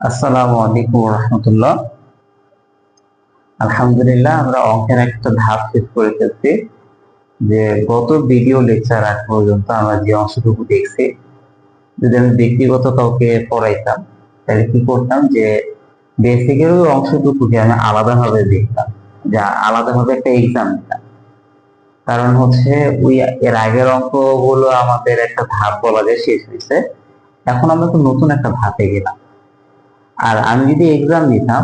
আসসালামু আলাইকুম রহমতুল্লাহ। আলহামদুলিল্লাহ, আমরা অঙ্কের একটা ধাপ শেষ করে ফেলছি। যে গত ভিডিও লেকচার আগ পর্যন্ত আমরা যে অংশটুকু দেখছি, যদি আমি ব্যক্তিগত কাউকে পড়াইতাম তাহলে কি করতাম, যে বেসিকের ওই অংশটুকুকে আমি আলাদাভাবে দেখতাম, যা আলাদাভাবে একটা এক্সাম নিতাম। কারণ হচ্ছে ওই এর আগের অঙ্কগুলো আমাদের একটা ধাপ বলা যায় শেষ হয়েছে। এখন আমরা তো নতুন একটা ধাপে গেলাম। আর আমি যদি এক্সাম নিতাম,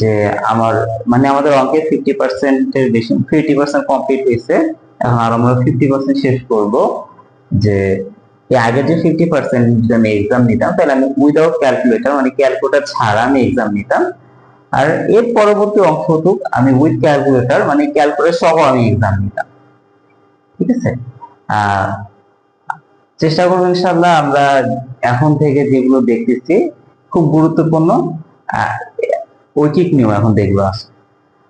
যে আমার মানে আমাদের অঙ্কে 50%-এর বেশি, 50% কমপ্লিট হয়েছে, এখন আর আমরা 50% শেষ করব। যে এই আগের যে 50% যদি আমি এক্সাম নিতাম, তাহলে আমি উইদাউট ক্যালকুলেটর মানে ক্যালকুলেটর ছাড়া আমি এক্সাম নিতাম। আর এর পরবর্তী অংশটুক আমি উইথ ক্যালকুলেটর মানে ক্যালকুলেটর সহ আমি এক্সাম নিতাম। ঠিক আছে। আহ চেষ্টা করবো ইনশাআল্লাহ আমরা এখন থেকে যেগুলো দেখতেছি খুব গুরুত্বপূর্ণ আহ, ঐকিক নিয়ম এখন দেখবো।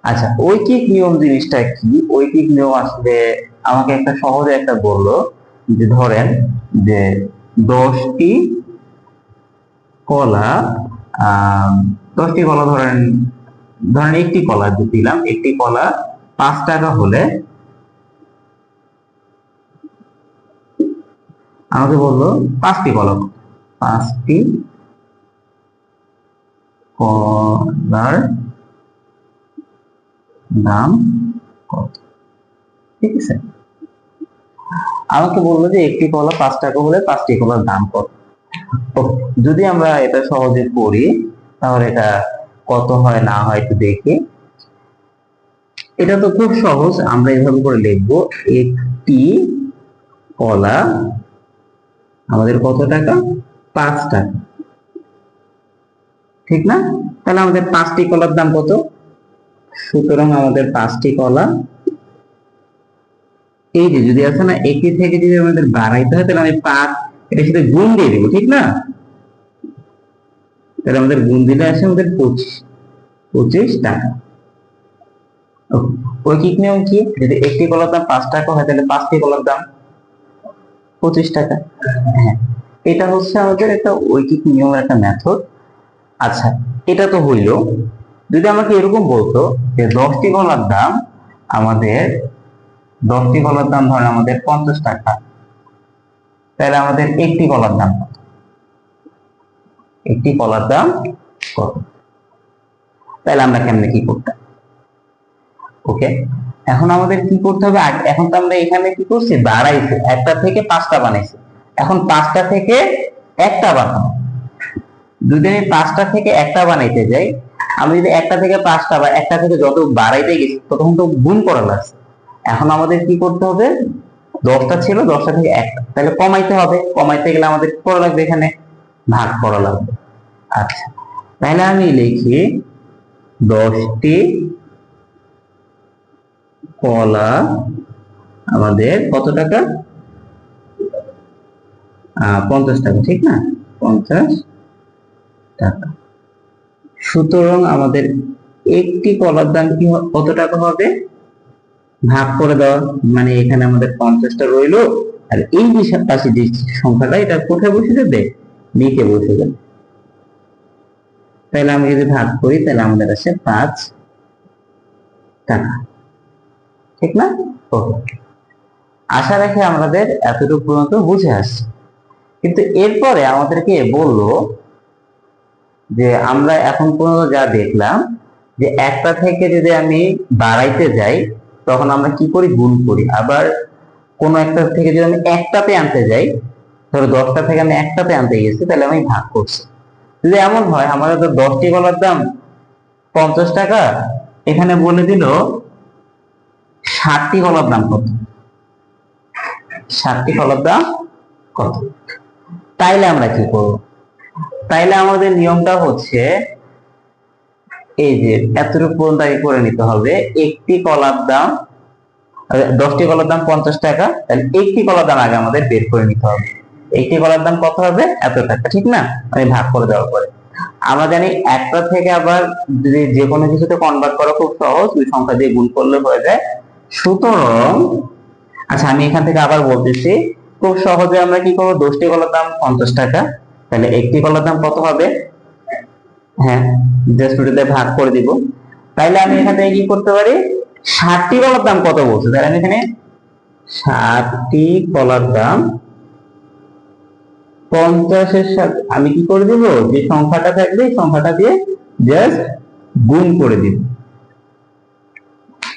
আচ্ছা, ঐকিক নিয়ম জিনিসটা কি? ঐকিক নিয়ম আসলে আমাকে একটা সহজে একটা বললো, যে ধরেন যে 10টি কলা, আহ 10টি কলা ধরেন, ধরেন একটি কলা দিলাম, একটি কলা 5 টাকা হলে আমাকে বললো 5টি কলা, 5টি কলার দাম কত? ঠিক আছে। আমাকে বললো যে একটি কলা 5 টাকা হলে 5টি কলার দাম কত। যদি আমরা এটা সহজে করি তাহলে এটা কত হয় না হয় একটু দেখি। এটা তো খুব সহজ, আমরা এভাবে করে লিখবো, একটি কলা আমাদের কত টাকা? 5 টাকা, ঠিক না? তাহলে আমাদের 5টি কলার দাম কত? সুতরাং আমাদের 5টি কলা, এই যে যদি আছে না, একটি থেকে যদি আমাদের বাড়াইতে হয় তাহলে আমি 5 এটার সাথে গুণ দিয়ে দিব, ঠিক না? তাহলে আমাদের গুণ দিলে আসে আমাদের 25 টাকা। ঐকিক নিয়ম কি? যদি একটি কলার দাম 5 টাকা হয় তাহলে 5টি কলার দাম 25 টাকা। হ্যাঁ, এটা হচ্ছে আমাদের একটা ঐকিক নিয়মের একটা মেথড। আচ্ছা, এটা তো হইলো। যদি আমাকে এরকম বলতো যে 10টি কলার দাম আমাদের, 10টি কলার দাম ধরেন আমাদের 50 টাকা, তাহলে আমাদের একটি কলার দাম কত? একটি কলার দাম কত? তাহলে আমরা কেমনে কি করতাম? ওকে, এখন আমাদের কি করতে হবে? এখন তো আমরা এখানে কি করছি, বাড়াইছি, একটা থেকে 5টা বানাইছি। এখন 5টা থেকে একটা বানাবো। যদি আমি 5টা থেকে একটা বানাইতে যাই, আমি যদি একটা থেকে 5টা বা একটা থেকে যত বাড়াইতে গেছি ততক্ষণ তো গুণ করা লাগছে। এখন আমাদের কি করতে হবে? 10টা ছিল, 10টা থেকে একটা, তাহলে কমাইতে হবে। কমাইতে গেলে আমাদের কি করা লাগবে? এখানে ভাগ করা লাগবে। আচ্ছা, তাহলে আমি লিখি 10টি কলা আমাদের কত টাকা? 50 টাকা, ঠিক না? 50 টাকা। সুতরাং আমাদের একটি কলার দাম কি কত টাকা হবে? ভাগ করে দেওয়া, মানে এখানে আমাদের 50টা রইলো, আর এই যে পাশে যে সংখ্যাটা, এটা কোথায় বসে যাবে? নিচে বসে যাবে। তাহলে আমি যদি ভাগ করি তাহলে আমাদের আসে 5 টাকা, ঠিক না? ওকে, আশা রাখি আমাদের এতটুকু পর্যন্ত বুঝে আসছে। কিন্তু এরপরে আমাদেরকে বললো যে আমরা এখন পর্যন্ত যা দেখলাম, যে একটা থেকে যদি আমি বাড়াইতে যাই তখন আমরা কি করি? গুণ করি। আবার কোন একটা থেকে যদি আমি একটাতে আনতে যাই, ধরো 10টা থেকে আমি একটাতে আনতে গেছি, তাহলে আমি ভাগ করছি। যদি এমন হয় আমাদের তো 10টি কলার দাম 50 টাকা, এখানে বলে দিল 60টি কলার দাম কত? 60টি কলার দাম কত? তাইলে আমরা কি করব? তাইলে আমাদের নিয়মটা হচ্ছে এই যে এতটুকু পর্যন্ত আগে করে নিতে হবে। একটি কলার দাম, 10টি কলার দাম 50 টাকা, তাহলে একটি কলার দাম আগে আমাদের বের করে নিতে হবে। একটি কলার দাম কত হবে? এত টাকা, ঠিক না? আমি ভাগ করে দেওয়ার পরে আমরা জানি একটা থেকে আবার যদি যে কোনো কিছুতে কনভার্ট করা খুব সহজ, ওই সংখ্যা দিয়ে গুণ করলে হয়ে যায়। সুতরাং আচ্ছা, আমি এখান থেকে আবার বলতেছি, খুব সহজে আমরা কি করবো? 10টি কলার দাম 50 টাকা, তাহলে একটি কলার দাম কত হবে? হ্যাঁ, জাস্ট ওটাতে ভাগ করে দিব। তাইলে আমি এখান থেকে কি করতে পারি, 60টি কলার দাম কত বলছে, তাহলে আমি এখানে 60টি কলার দাম 50-এর সাথে আমি কি করে দিব, যে সংখ্যাটা থাকবে এই সংখ্যাটা দিয়ে জাস্ট গুণ করে দিব।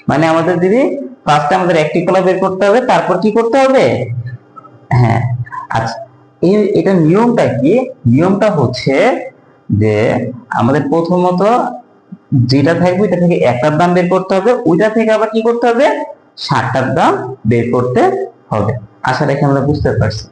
মানে আমাদের দিদি ফার্স্টে আমাদের একটি কলা বের করতে হবে, তারপর কি করতে হবে, হ্যাঁ আচ্ছা, এটা নিয়মটা কি, নিয়মটা হচ্ছে যে আমাদের প্রথমত যেটা থাকবে ওইটা থেকে একটার দাম বের করতে হবে, ওইটা থেকে আবার কি করতে হবে, 60টার দাম বের করতে হবে। আশা রাখি আমরা বুঝতে পারছি।